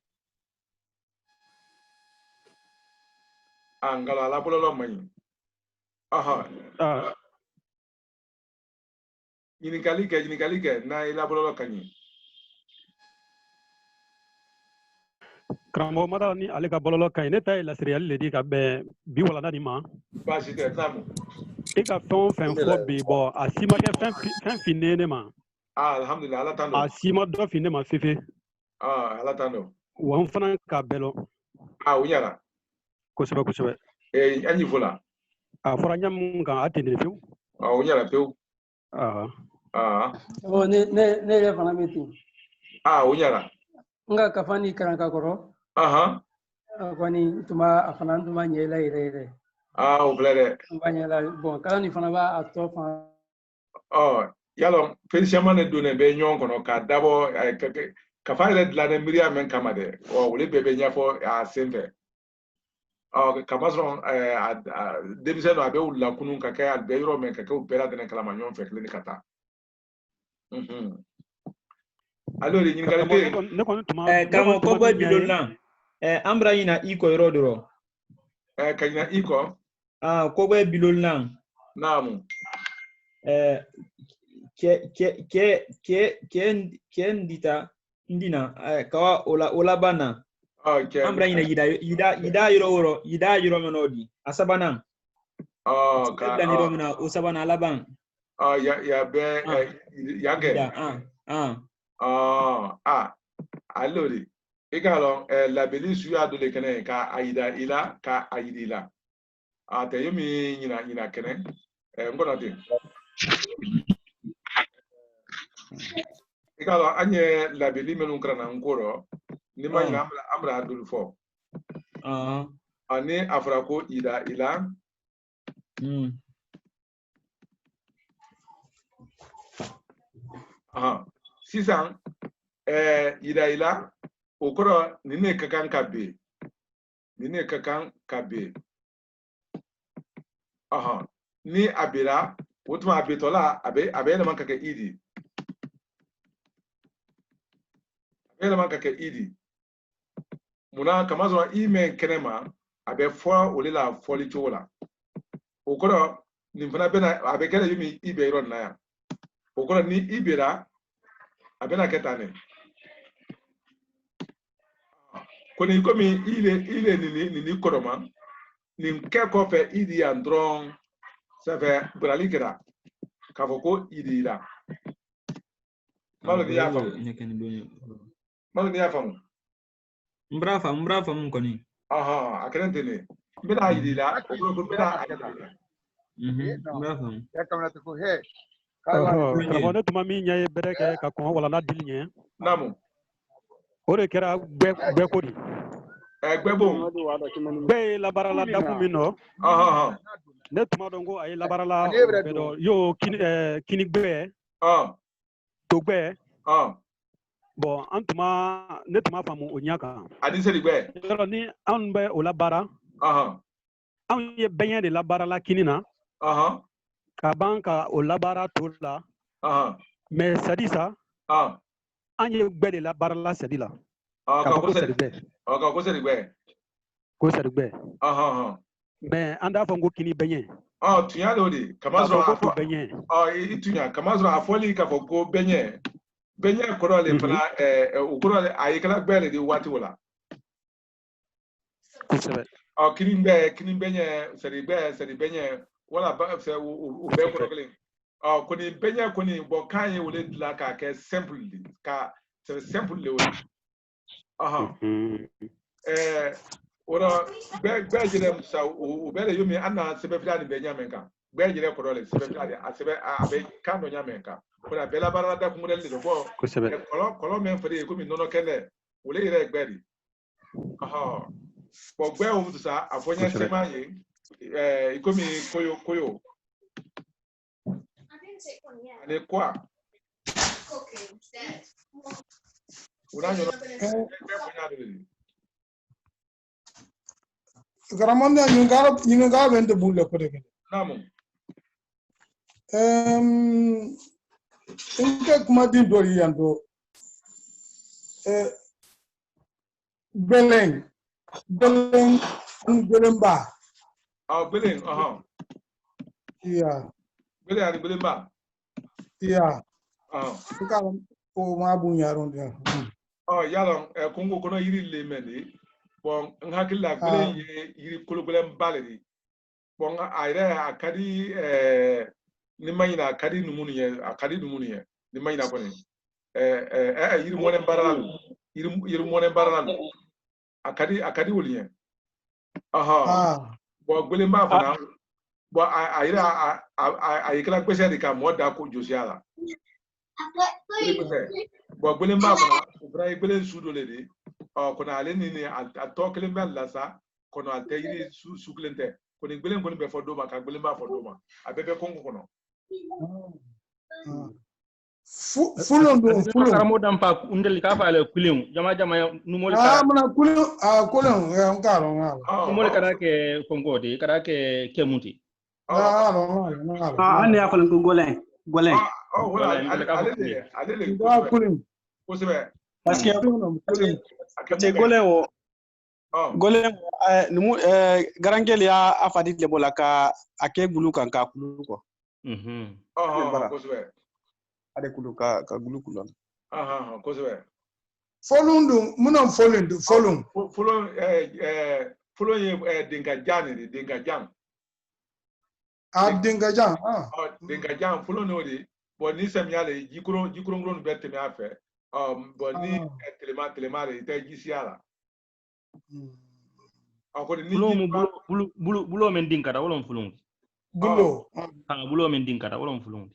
Angala la pololo mai. Yini kali ke na ila pololo kanyi. Kramo mada ni ale ka bololo kay ne tay la serial le di ka be bi wala nani ma. Ba si de tamu. E ka fon fo bi bo asima ke fin finene ma. Alhamdulillah ala tando. Asima do finne ma fefe. Ala tando. Wan fana ka belo. Unyara. Kusebe. Anyi fula. Fora nyam kan atene fiu. Unyara fiu. Ne le fana meti. Unyara. Nga kafani karanka koro. Kwani tuma afana tuma nyela ire. Oblere. Banyela bon kala ni fana ba ato fa. Yalo pensiamane dune be nyon kono ka dabo ka faile dla ne miria men kamade wole bebe nyafo a sembe kamasron demiseno abe ulla kunun ka kay albe yoro men ka ko bela de kala manyon fe klini kata alors ni ngalete kamo ko boy bilolna ambra ina iko yorodoro kanyina iko ko boy bilolna namu ke ndina kawa ola bana ambra ina yida yiro menodi asabana ka dani do mena osabana laban ya be yage allori igalo la belisu ya do le kene ka aida ila ka aidila te yumi nyina kene ngona te igalo anye la beli menu krana ngoro ni ma ina amra adul fo ani afrako ida ila sisan ida ila okoro ni ne kakan kabe ni abira wotuma abitola abe na manka ke idi muna kamazo ime kenema abe fo olila foli chola okoro ni mfana bena abe kele yumi ibe ron na ya okoro ni ibira abena ketane koni komi ile ni koroma ni keko fe idi andron save bralikera kafoko idi la malo ni yafamu mbrafa mkoni akrente ne bida idi la okoro bida akata mbrafa yakamna to he Kramo tuma mi nyaye bereke ka ko wala na dilnye namu ore kera be ko di Gbebon. Be la barala da kumino. Ne tuma dongo ay la barala bedo yo kini gbe. To gbe. Bon, antuma ne tuma famu onyaka. Adi seri gbe. Yoro ni an be o la bara. An ye benye de la barala kinina. Ka banka o la bara to la. Mais sadi sa. An ye gbe de la barala sadi la. Ka ko seri gbe. Ka ko seri gbe. Ko seri gbe. Mais anda fango kini benye. Tunya lodi. Kamazro afo benye. Itunya kamazro afoli ka foko benye. Benye koro le fana ukoro le ayikala gbele di wati wala. Kusebe. Kini benye seri benye wala ba se ube koro kele. Koni benye koni bo kanye wole la ka ke simple ka c'est simple le wala. Ora be jere sa ube le yomi ana sebe fila ni benye menka. Be jere koro le sebe fila a sebe abe kando nya menka. Kuna bela barala da kumure le bo kolo men fere ko mi nono kele wole ire gberi bo gbe o sa afonya sema ye ikomi koyo ale kwa Garamonde nyungaro bende bulle ko de namu inke kuma din do yando Beleng ba Beleng iya Beleng ba iya ka o ma bu yaron de yalon kongo kono yiri le meni bon ngakilla Beleng yiri kologolem baleri bon ayre akadi ni mayina akadi numunu ye ni mayina ko ni yiri monen barala yiri monen barala akadi woliye bo gbele ma fana bo ayira ayikala gbese de ka moda ko josiala bo gbele ma fana ubra gbele sudo le de kono ale ni atokele mbal lasa kono ate yiri suklente kono gbele kono be fodoma ka gbele ma fodoma abebe kongo kono fulo karamo dampa undel ka fa ale kulin jama numol ka mana kulin ngaro numol kada ke kongo de kada ke kemuti ane ya falan ko golen wala ale kulin ko sebe parce que golen numu garangel ya afadi le bola ka ake gulu kan ka kulu ko ko sebe ade kulu ka gulu kulon ko sebe folundu munon folun folon ye dinga jani dinga jam dinga jam dinga jam folon no di bon ni semyale jikuro ngron bette mi afe bon ni telema re te jisiala ko ni bulo men dinga da wolon fulun bulo men dinga da wolon fulun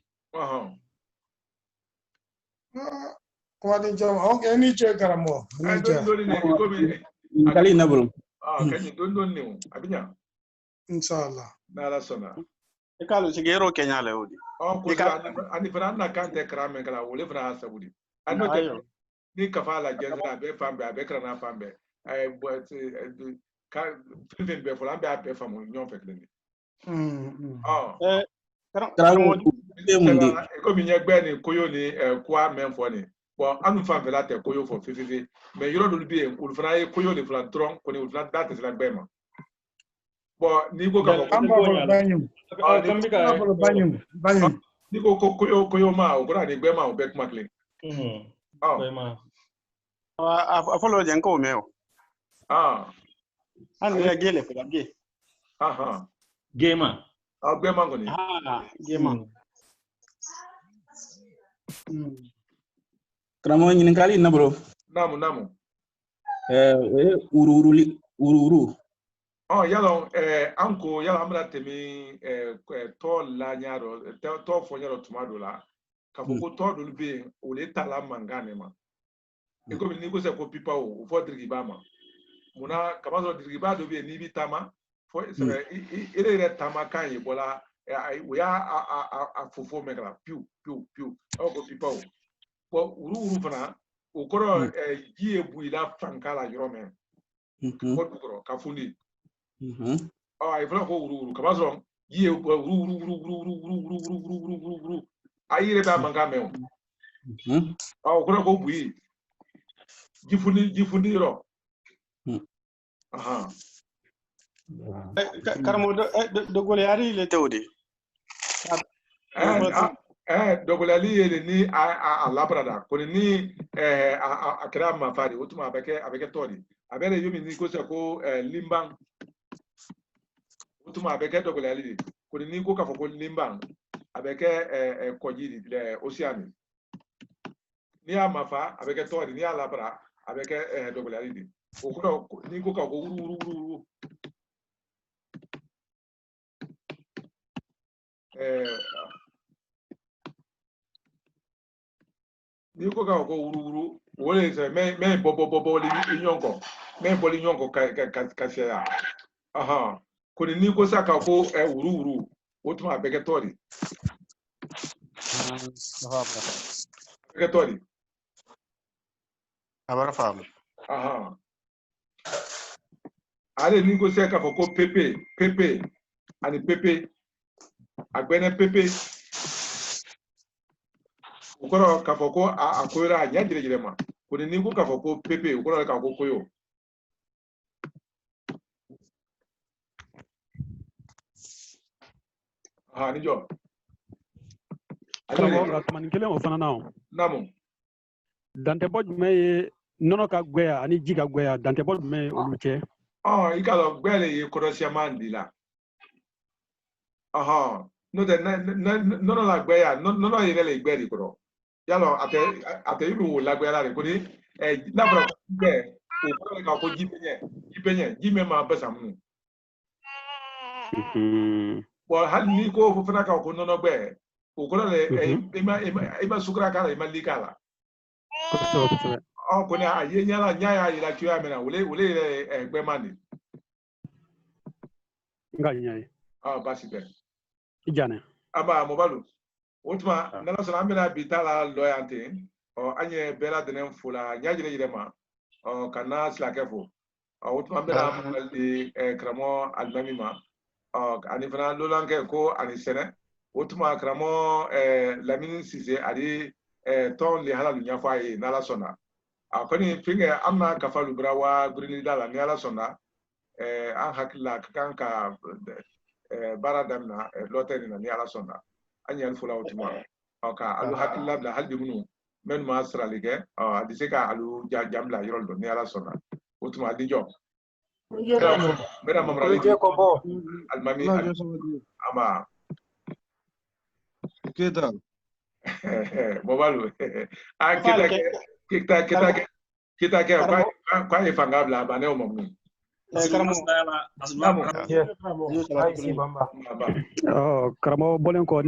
ko ade jam okay ni che karamo ni kali na bulu kanyi don ne abinya inshallah nala sona e kalu sigero kenya le odi ko ani fara na kante krame kala wole fara sabudi ano te ni kafala jenzra be fambe abe krana fambe ka fifen be fola be abe famu nyon fekle ko mi nyegbe ni koyo ni kwa menfo ni bon anu fambe la te koyo fo fifi mais yoro do bi ul fara e koyo le fara tron ko ni ul fara date la bema bon ni ko ka banyum ni ko koyo ma o gora ni gbe ma o bek makle bema follow jen ko meo an ya gele ko ge gema gbe ma ngoni gema kramo nyin kali na bro namu ururu yalo anko yalo amra temi to la nyaro to fo nyaro tumado la ka ko to do be o le tala mangane ma e ko ni ko se ko pipa o fo drigi ba ma muna kamazo diriba do be ni bi tama fo sebe ire tama kan yebola we a fofo mekla piu o ko pipa o uru fana o koro ji ebuila fankala yorome ko dukoro kafundi ay fana ko uru kamazo ji uru ayire ba manga mewo o koro ko bui jifundi ro aha karamo dogole ari le tewdi dogole ali ele ni a labrada ko ni akra mafari otuma abeke tori abere yomi ni ko se ko limbang otuma abeke dogole ali ko ni ko ka fo ko limbang abeke koji le ocean ni amafa abeke tori ni alabra abeke dogole ali o ko ni ko ka ko uru ni ko ka ko uru wole se me bobo li nyonko me boli nyonko ka sia aha ko ni ko saka ko uru otuma bege tori bege tori abara fam aha ale ni ko saka ko pepe ani pepe agbene pepe ukoro kafoko akoira nya dire ma kuni ni ko kafoko pepe ukoro ka ko koyo ni jo Kamo la tamanikele o fana nao namo dante bod me nono ka gwea ani jiga gwea dante bod me oluche ikalo gwele ye korosia mandila no de no la gwea no yele le gweli koro yalo ate ibu la gwela re kuni na bra be o ko ka ko jipenye ma basamu bo hal ni ko fu fana ka ko no gbe o ko le ima sukra kala ima likala ko ni aye nyala nya ila kiwa mena wole gbe mani nganya basi be ijane aba mobalu otuma nana sona amena bitala loyante anye bela denen fula nyajire ma kana slakefo otuma amena di kramo almami ma ani fana lolanke ko ani sene otuma kramo lamine sise ari ton li halalu nyafa yi nala sona akoni finge amna kafalu brawa grini dala ni ala sona an hakilla kanka baradamna loteri na ni ala sona anyal fula otuma ka alu hakilla bla halbi munu men ma asralige adiseka alu jamla yoldo ni ala sona otuma adijo mera mamra ko bo almami ama keda mobalu kita ke kwa ifangabla bane omomni karamo bolen ko